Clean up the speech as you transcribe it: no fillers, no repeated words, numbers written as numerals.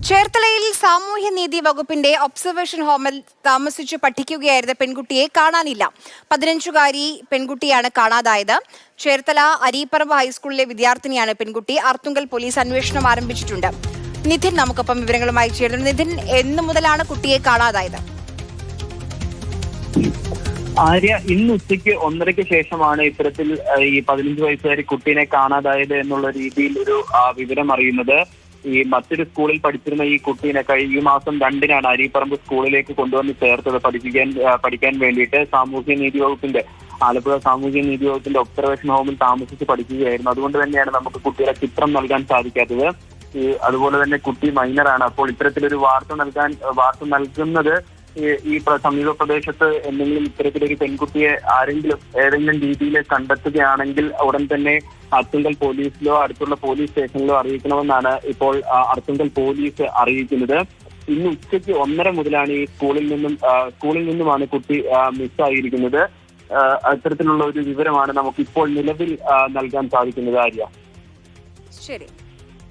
ചേർത്തലയിൽ സാമൂഹ്യനീതി വകുപ്പിന്റെ ഒബ്സർവേഷൻ ഹോമിൽ താമസിച്ചു പഠിക്കുകയായിരുന്ന പെൺകുട്ടിയെ കാണാനില്ല. 15-കാരി പെൺകുട്ടിയാണ് കാണാതായത്. ചേർത്തല അരീപ്പറമ്പ് ഹൈസ്കൂളിലെ വിദ്യാർത്ഥിനിയാണ് പെൺകുട്ടി. അർത്തുങ്കൽ പോലീസ് അന്വേഷണം ആരംഭിച്ചിട്ടുണ്ട്. നിധിൻ നമുക്കൊപ്പം വിവരങ്ങളുമായി ചേർന്നു. നിധിൻ, എന്നു മുതലാണ് കുട്ടിയെ കാണാതായത്? ആര്യ, ഇന്ന് ഉച്ചയ്ക്ക് 1:30-ക്ക് ശേഷമാണ് ഇത്തരത്തിൽ ഈ 15 വയസ്സുകാരി കുട്ടീനെ കാണാതായത് എന്നുള്ള രീതിയിൽ ഒരു വിവരം അറിയുന്നത്. ഈ മറ്റൊരു സ്കൂളിൽ പഠിച്ചിരുന്ന ഈ കുട്ടീനെ ഈ മാസം 2-നാണ് അരീപ്പറമ്പ് സ്കൂളിലേക്ക് കൊണ്ടുവന്ന് ചേർത്തത് പഠിക്കാൻ വേണ്ടിയിട്ട്. സാമൂഹ്യനീതി വകുപ്പിന്റെ ആലപ്പുഴ സാമൂഹ്യനീതി വകുപ്പിന്റെ ഒബ്സർവേഷൻ ഹോമിൽ താമസിച്ച് പഠിക്കുകയായിരുന്നു. അതുകൊണ്ട് തന്നെയാണ് നമുക്ക് കുട്ടിയുടെ ചിത്രം നൽകാൻ സാധിക്കാത്തത്. അതുപോലെ തന്നെ കുട്ടി മൈനറാണ്. അപ്പോൾ ഇത്തരത്തിലൊരു വാർത്ത നൽകുന്നത് ഈ സമീപ പ്രദേശത്ത് എന്തെങ്കിലും ഇത്തരത്തിലൊരു പെൺകുട്ടിയെ ഏതെങ്കിലും രീതിയിൽ കണ്ടെത്തുകയാണെങ്കിൽ ഉടൻ തന്നെ അർത്തുങ്കൽ പോലീസിലോ അടുത്തുള്ള പോലീസ് സ്റ്റേഷനിലോ അറിയിക്കണമെന്നാണ് ഇപ്പോൾ അർത്തുങ്കൽ പോലീസ് അറിയിക്കുന്നത്. ഇന്ന് ഉച്ചയ്ക്ക് 1:30 മുതലാണ് ഈ സ്കൂളിൽ നിന്നുമാണ് കുട്ടി മിസ്സായിരിക്കുന്നത്. അത്തരത്തിലുള്ള ഒരു വിവരമാണ് നമുക്ക് ഇപ്പോൾ നിലവിൽ നൽകാൻ സാധിക്കുന്നത്. ആര്യ, ശരി.